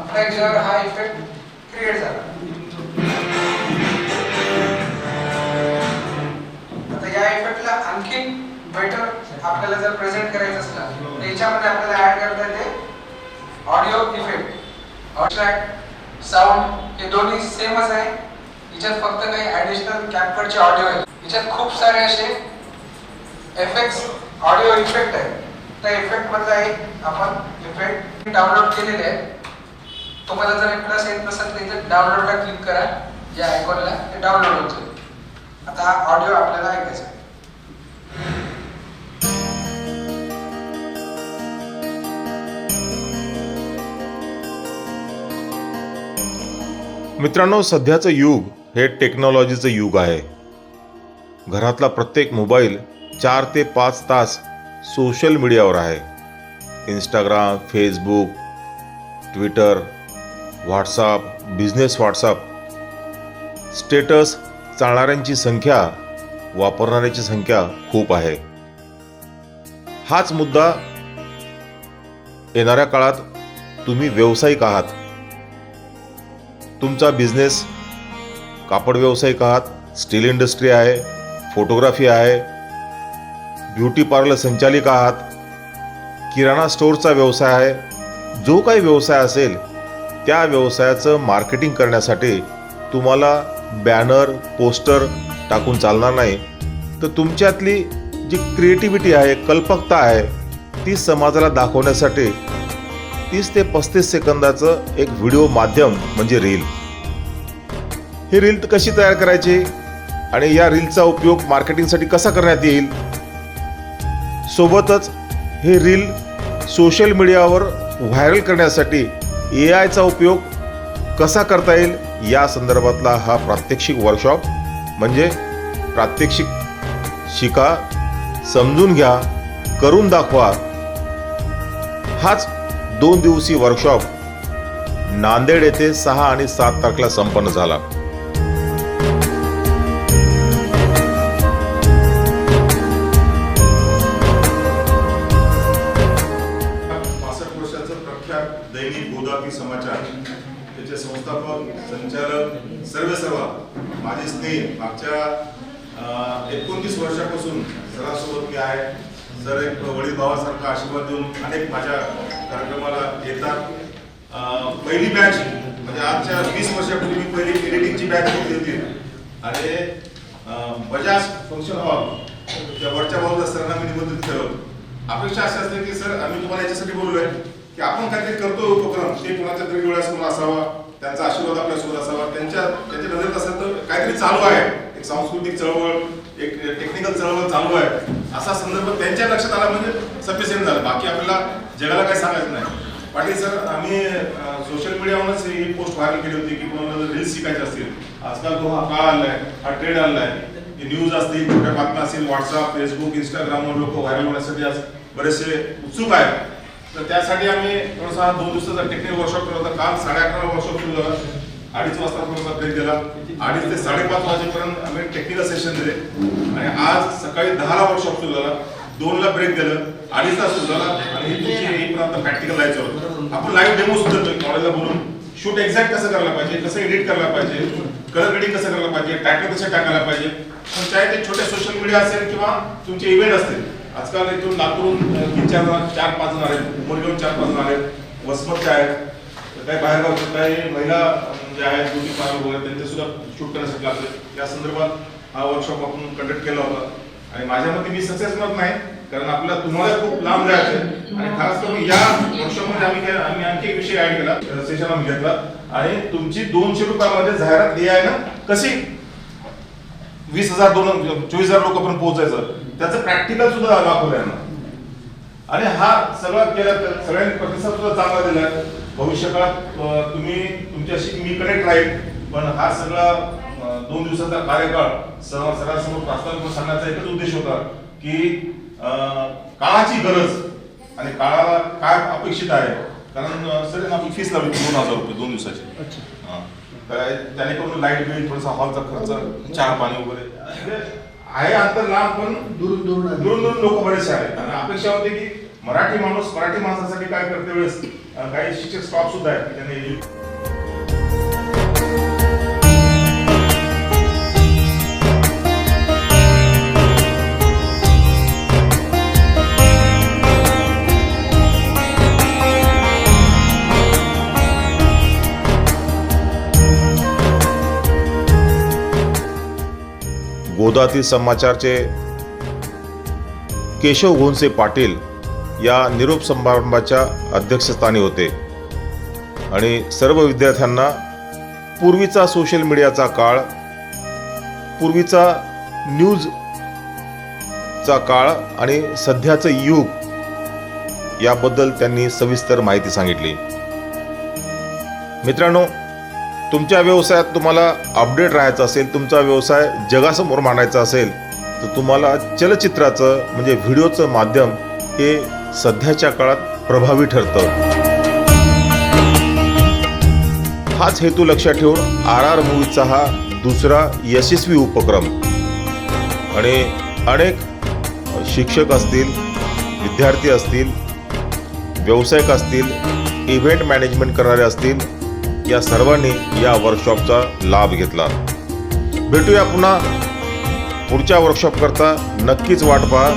आपल्या याच्यावर हा इफेक्ट क्रिएट झाला. आता या इफेक्टला आणखी बेटर आपल्याला जर प्रेझेंट करायचं असलं तर याच्यामध्ये आपल्याला ऍड करता येते ऑडिओ इफेक्ट. ट्रॅक साऊंड हे दोन्ही सेमच आहे. याच्यात फक्त काही ऍडिशनल कॅपकटचे ऑडिओ आहे. याच्यात खूप सारे असे एफेक्ट्स ऑडिओ इफेक्ट आहे. त्या इफेक्ट मधला एक आपण इफेक्ट डाउनलोड केलेले आहे. तुम्हाला जर प्लस येत नसेल तर इथे डाउनलोडला क्लिक करा. या आयकॉनला ते डाउनलोड होतं. आता हा ऑडिओ आपल्याला ऐकायचा आहे. मित्रांनो, सध्याचं युग हे टेक्नॉलॉजीचं युग आहे. घरातला प्रत्येक मोबाईल 4 ते 5 तास सोशल मीडियावर आहे. Instagram, Facebook, Twitter, WhatsApp, business WhatsApp, status चालणाऱ्यांची संख्या, वापरणाऱ्याची संख्या खूप आहे. हाच मुद्दा येणाऱ्या काळात तुम्ही व्यावसायिक आहात, तुमचा बिझनेस कापड व्यावसायिक आहात, स्टील इंडस्ट्री आहे, फोटोग्राफी आहे, ब्युटी पार्लर संचालिक आहात, किराणा स्टोअरचा व्यवसाय आहे, जो काही व्यवसाय असेल त्या व्यवसायाचं मार्केटिंग करण्यासाठी तुम्हाला बॅनर, पोस्टर टाकून चालणार नाही. तर तुमच्यातली जी क्रिएटिव्हिटी आहे, कल्पकता आहे, ती समाजाला दाखवण्यासाठी 30 ते 35 सेकंदाचं एक व्हिडिओ माध्यम म्हणजे रील. ही रील कशी तयार करायची आणि या रीलचा उपयोग मार्केटिंगसाठी कसा करण्यात येईल, सोबतच हे रील सोशल मीडियावर व्हायरल करण्यासाठी AIचा उपयोग कसा करता येईल या संदर्भातला हा प्रात्यक्षिक वर्कशॉप म्हणजे प्रात्यक्षिक शिका, समजून घ्या, करून दाखवा. हाच 2 दिवसीय वर्कशॉप नांदेड येथे 6 आणि 7 तारखेला संपन्न झाला. दैनिक गोदावरी समाचार त्याचे संस्थापक, संचालक, सर्वेसर्वा माझे स्नेह मागच्या 29 वर्षापासून सरासोबत मी आहे. सर एक वडील भावासारखा आशीर्वाद देऊन अनेक माझ्या कार्यक्रमाला येतात. पहिली बॅच म्हणजे आजच्या 20 वर्षापूर्वी मी पहिली एडिटिंगची बॅच घेतली होती आणि बजाज फंक्शन हॉल वरच्या बाजूला सरांना मी निमंत्रित केलं होतं. अपेक्षा अशी असते की सर आम्ही तुम्हाला याच्यासाठी बोललोय की आपण काहीतरी करतो उपक्रम, ते कोणाच्या तरी डोळ्यासमोर असावा, त्यांचा आशीर्वाद आपल्यासोबत असावा, त्यांच्या नजरेत असेल तर काहीतरी चालू आहे, एक सांस्कृतिक चळवळ, एक टेक्निकल चळवळ चालू आहे असा संदर्भ त्यांच्या लक्षात आला म्हणजे सफिशियंट झालं. बाकी आपल्याला जगाला काही सांगायचं नाही. पाटील सर, आम्ही सोशल मीडियावरूनच ही पोस्ट व्हायरल केली होती की कोणाला रील्स शिकायचे असतील, आजकाल तो हा काळ आलाय, हा ट्रेंड आलाय, न्यूज असतील, छोट्या बातम्या असतील, व्हॉट्सअप, फेसबुक, इंस्टाग्रामवर लोक व्हायरल होण्यासाठी आज बरेचसे उत्सुक आहेत. तर त्यासाठी आम्ही थोडासा 2 दिवसाचा टेक्निकल वर्कशॉप केला होता. काल 11:30 वर्कशॉप सुरू झाला, 2:30 वाजता थोडासा ब्रेक दिला, 2:30 ते 5:30 वाजेपर्यंत आम्ही टेक्निकल सेशन दिले आणि आज सकाळी 10ला वर्कशॉप सुरू झाला, 2ला ब्रेक दिलं, 2:30ला सुरू झाला आणि ही तुमची येईपर्यंत प्रॅक्टिकल जायचं होतं. आपण लाईव्ह डेमो सुद्धा नॉलेजला बोलून शूट एक्झॅक्ट कसं करायला पाहिजे, कसं एडिट करायला पाहिजे, कलर ग्रेडिंग कसं करायला पाहिजे, टायटल कसे टाकायला पाहिजे. पण चाहे ते छोटे सोशल मीडिया असेल किंवा तुमचे इव्हेंट असतील. आजकाल इथून नागपूरून 4-5 जण आहेत, उमरगावून 4-5 जण आहेत, वसमतचे आहेत, काही बाहेरगावचे काही महिला जे आहेत ब्युटी पार्लर वगैरे त्यांचे सुद्धा शूट करण्यासाठी लागले. या संदर्भात हा वर्कशॉप आपण कंडक्ट केला होता आणि माझ्या मते मी सक्सेस म्हणत नाही, कारण आपल्याला तुम्हाला खूप लांब जायचं आणि खास करून या वर्कशॉपमध्ये आम्ही आणखी एक विषय ऍड केला, सेशन आम्ही घेतला आणि तुमची 200 रुपयामध्ये जाहिरात AI ना कशी 20,000 24,000 लोकांपर्यंत पोहोचायचं त्याचं प्रॅक्टिकल सुद्धा दाखवलं यांना आणि हा सगळा केला. सगळ्यांनी प्रतिसाद सुद्धा चांगला दिला. भविष्यकाळात तुम्ही तुमच्याशी मी कनेक्ट राहील. पण हा सगळा 2 दिवसाचा कार्यकाळ सरासमोर प्रास्ताविक सांगण्याचा एकच उद्देश होता की काळाची गरज आणि काळाला काय अपेक्षित आहे. कारण सर आपली फीस लावली 2,000 रुपये 2 दिवसाची. त्याने करून लाईट बिल, थोडासा हॉलचा खर्च, चहा पाणी वगैरे आहे. अंतर लांब पण दुरून लोक बरेचसे आहेत आणि अपेक्षा होते की मराठी माणसासाठी काय करते वेळेस काही शिक्षक स्टॉप सुद्धा आहेत की त्यांनी गोदाती समाचारचे केशव घोणसे पाटील या निरोप समारंभाच्या अध्यक्षस्थानी होते आणि सर्व विद्यार्थ्यांना पूर्वीचा सोशल मीडियाचा काळ, पूर्वीचा न्यूजचा काळ आणि सध्याचं युग याबद्दल त्यांनी सविस्तर माहिती सांगितली. मित्रांनो, तुमच्या व्यवसायात तुम्हाला अपडेट राहायचं असेल, तुमचा व्यवसाय जगासमोर मांडायचा असेल तर तुम्हाला चलचित्राचं म्हणजे व्हिडिओचं माध्यम हे सध्याच्या काळात प्रभावी ठरतं. हाच हेतू लक्षात ठेवून RR मूव्हीचा हा दुसरा यशस्वी उपक्रम आणि अनेक शिक्षक असतील, विद्यार्थी असतील, व्यावसायिक असतील, इव्हेंट मॅनेजमेंट करणारे असतील, या सर्वांनी या वर्कशॉपचा लाभ घेतला. भेटूया पुन्हा पुढच्या वर्कशॉप करता. नक्कीच वाट पहा.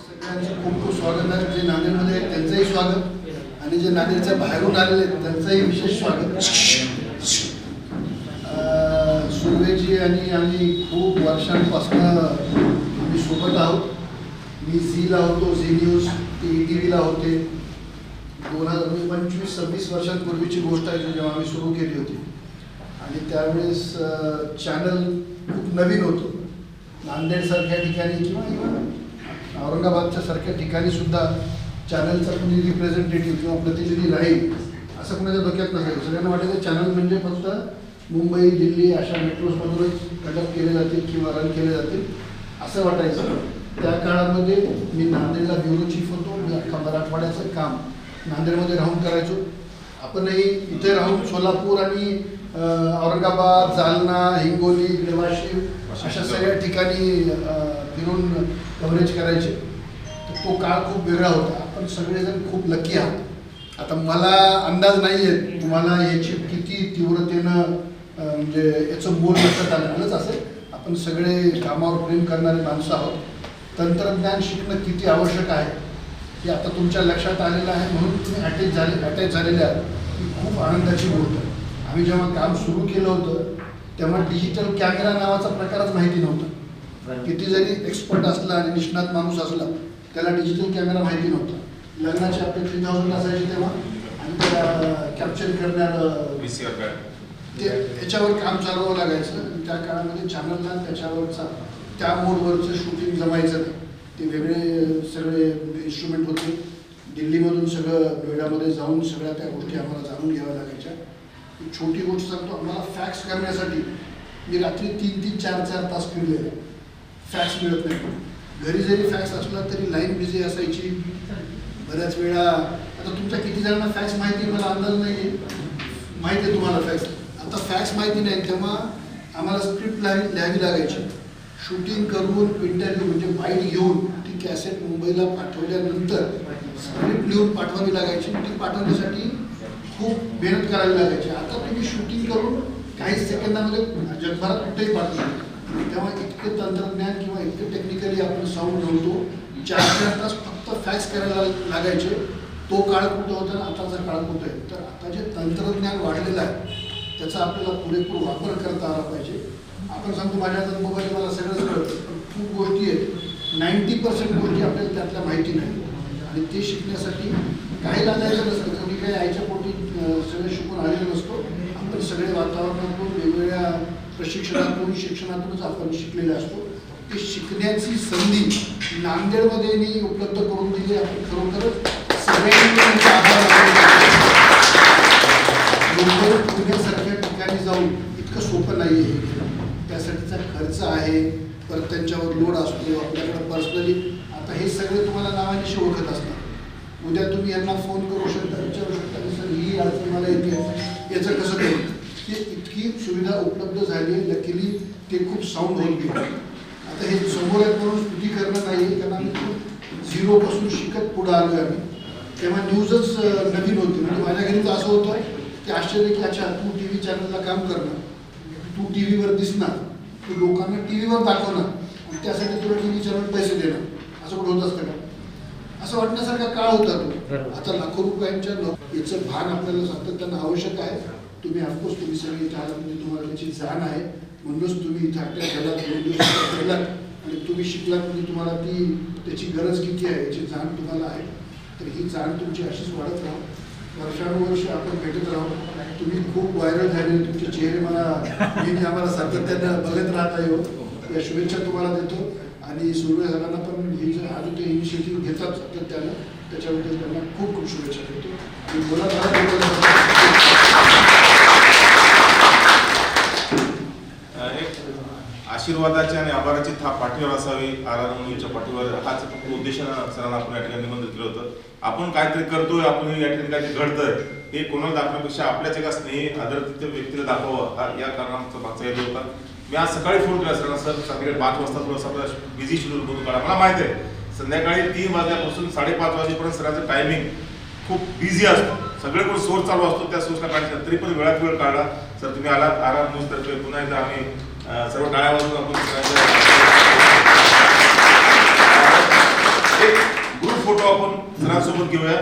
सगळ्यांचं खूप खूप स्वागत आहे. जे नांदेडमध्ये आहेत त्यांचंही स्वागत आणि जे नांदेडच्या बाहेरून आलेले आहेत त्यांचंही विशेष स्वागत. सुर्वेजी आणि आम्ही खूप वर्षांपासून आम्ही सोबत आहोत. मी झीला होतो, झी न्यूज, ETVला होते. 2025-26 वर्षांपूर्वीची गोष्ट आहे जेव्हा आम्ही सुरू केली होती आणि त्यावेळेस चॅनल खूप नवीन होतं. नांदेडसारख्या ठिकाणी किंवा इव्हन औरंगाबादच्या सारख्या ठिकाणी सुद्धा चॅनलचा कोणी रिप्रेझेंटेटिव्ह किंवा प्रतिनिधी राहील असं कोणाच्या डोक्यात नसायचं. सगळ्यांना वाटायचं चॅनल म्हणजे फक्त मुंबई, दिल्ली अशा मेट्रोजमधूनच कंडक्ट केले जातील किंवा रन केले जातील असं वाटायचं. त्या काळामध्ये मी नांदेडला ब्युरो चीफ होतो. मी अख्खा मराठवाड्याचं काम नांदेडमध्ये राहून करायचो. आपणही इथे राहून सोलापूर आणि औरंगाबाद, जालना, हिंगोली, नेवाशी अशा सगळ्या ठिकाणी फिरून कव्हरेज करायचे. तर तो काळ खूप वेगळा होता. आपण सगळेजण खूप लकी आहोत. आता मला अंदाज नाही आहे तुम्हाला याची किती तीव्रतेनं म्हणजे याचं मोल लक्षात आलंच असेल. आपण सगळे कामावर प्रेम करणारे माणसं आहोत. तंत्रज्ञान शिकणं किती आवश्यक आहे हे आता तुमच्या लक्षात आलेलं आहे. म्हणून तुम्ही अटॅच झालेले आहात ही खूप आनंदाची गोष्ट आहे. आम्ही जेव्हा काम सुरू केलं होतं तेव्हा डिजिटल कॅमेरा नावाचा प्रकारच माहिती नव्हता. किती जरी एक्सपर्ट असला आणि निष्णात माणूस असला त्याला डिजिटल कॅमेरा माहिती नव्हता. लग्नाचे आपले 3000 असायचे तेव्हा आणि त्याला कॅप्चर करण्याला ते याच्यावर काम चालवावं लागायचं. त्या काळामध्ये चॅनलला त्याच्यावरचा त्या मोडवरचं शूटिंग जमायचं नाही. ते वेगळे सगळे इन्स्ट्रुमेंट होते. दिल्लीमधून सगळं नोएडामध्ये जाऊन सगळ्या त्या गोष्टी आम्हाला जाणून घ्याव्या लागायच्या. छोटी गोष्ट सांगतो, आम्हाला फॅक्स करण्यासाठी मी रात्री 3-3, 4-4 तास फिरलेले. फॅक्स मिळत नाही. घरी जरी फॅक्स असला तरी लाईन बिझी असायची बऱ्याच वेळा. आता तुमच्या किती जणांना फॅक्स माहिती मला अंदाज नाही आहे. माहिती आहे तुम्हाला फॅक्स. आता फॅक्स माहिती नाही तेव्हा आम्हाला स्क्रिप्ट लिहावी लागायची. शूटिंग करून इंटरव्ह्यू म्हणजे बाईट घेऊन ती कॅसेट मुंबईला पाठवल्यानंतर स्क्रिप्ट लिहून पाठवावी लागायची. ती पाठवण्यासाठी खूप मेहनत करावी लागायची. आता तुम्ही शूटिंग करून काही सेकंदामध्ये जगभरात कुठेही पाठवतो. तेव्हा इतकं तंत्रज्ञान किंवा इतकं टेक्निकली आपण साऊंड नव्हतो. 4-4 तास फक्त फॅक्स करायला लागायचे. तो काळ कुठं होता आणि आताचा काळ कुठं आहे. तर आता जे तंत्रज्ञान वाढलेलं आहे त्याचा आपल्याला पुरेपूर वापर करता आला पाहिजे. आपण सांगतो माझ्या हातात मोबाईल मला सगळंच कळतं, पण खूप गोष्टी आहेत 90% गोष्टी आपल्याला त्यातल्या माहिती नाही. आणि ते शिकण्यासाठी काही लागायचं नसतं. कोणी काही आईच्या पोटी सगळं शिकून आलेलं नसतो. आपण सगळे वातावरणातून वेगवेगळ्या प्रशिक्षणातून शिक्षणातूनच आपण शिकलेले असतो. ते शिकण्याची संधी नांदेडमध्ये मी उपलब्ध करून दिली. आपण खरोखरच सगळ्यांनी त्यांचे आभार मानले. मुंबई पुण्यासारख्या ठिकाणी जाऊन इतकं सोपं नाही आहे. त्यासाठीचा खर्च आहे, परत त्यांच्यावर लोड असतो. आपल्याकडे पर्सनली आता हे सगळे तुम्हाला नावानिशी ओळखत असणार. उद्या तुम्ही यांना फोन करू शकता, विचारू शकता की सर ही अडचण मला येते, याचं कसं करू. ते इतकी सुविधा उपलब्ध झाली आहे. लकीली ते खूप साऊंड होत गेलं. आता हे समोर आहेत म्हणून स्तुती करणं नाही आहे, कारण आम्ही खूप झिरोपासून शिकत पुढं आलो आहे आम्ही. तेव्हा न्यूजच नवीन होती. म्हणजे माझ्या घरी तर असं होतं की आश्चर्य की अच्छा तू टी व्ही चॅनलला काम करणार, तू टी व्हीवर दिसणार, तू लोकांना टी व्हीवर दाखवणार आणि त्यासाठी तुला टी व्ही चॅनल पैसे देणार. असं कुठं होत असतं का? असं वाटण्यासारखा काळ होता तो. आता लाखो रुपयांच्या याचं भान आपल्याला सातत्यानं आवश्यक आहे. तुम्ही ऑफकोर्स तुम्ही सगळे इथे आलात म्हणजे तुम्हाला त्याची जाण आहे. म्हणूनच तुम्ही इथे अटॅक झालात, 2 दिवस केलात आणि तुम्ही शिकलात म्हणजे तुम्हाला ती त्याची गरज किती आहे याची जाण तुम्हाला आहे. तर ही जाण तुमची अशीच वाढत राहा. वर्षानुवर्ष आपण भेटत राहू. तुम्ही खूप व्हायरल झाले. तुमचे चेहरे मला नेहमी आम्हाला सातत्यानं बघत राहता येऊ या शुभेच्छा तुम्हाला देतो. आणि सूर्यसरांना पण ही जे आज ते इनिशिएटिव्ह घेतात सातत्यानं त्याच्याबद्दल त्यांना खूप खूप शुभेच्छा देतो. आणि मला आशीर्वादाची आणि आभाराची थाप पाठीवर असावी. आराधनाच्या पाठीवर हाच उद्देशानं सरांना आपण या ठिकाणी निमंत्रित केलं होतं. आपण काहीतरी करतोय, आपण या ठिकाणी काहीतरी घडतंय हे कोणाला दाखवण्यापेक्षा आपल्याच एका स्नेही आदरणीय व्यक्तीला दाखवावं हा या कारणाचा मागचा हेतू होता. मी आज सकाळी फोन केला सरांना, सर संध्याकाळी 5 वाजता थोडंसं आपला बिझी शेड्यूल बनवून काढा. मला माहिती आहे संध्याकाळी 3 वाजल्यापासून 5:30 वाजेपर्यंत सरांचं टायमिंग खूप बिझी असतो. सगळे कोण सोर्स चालू असतो त्या सोर्सला काढायचं, तरी पण वेळात वेळ काढला. सर तुम्ही आलात. आराम न्यूजतर्फे पुन्हा एकदा आम्ही सर्व टाळ्या वाजवून आपण एक ग्रुप फोटो आपण सरांसोबत घेऊया.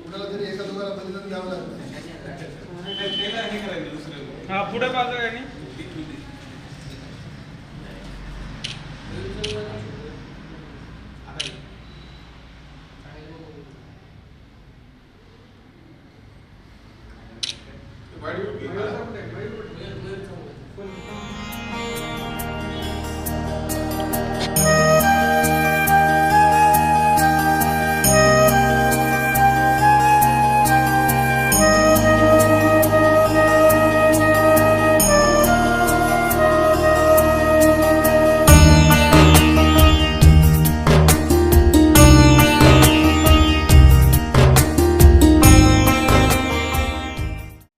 कुणाला तरी एका दोघाला बलिदान द्यावं लागतं. पुढे बाजू आहे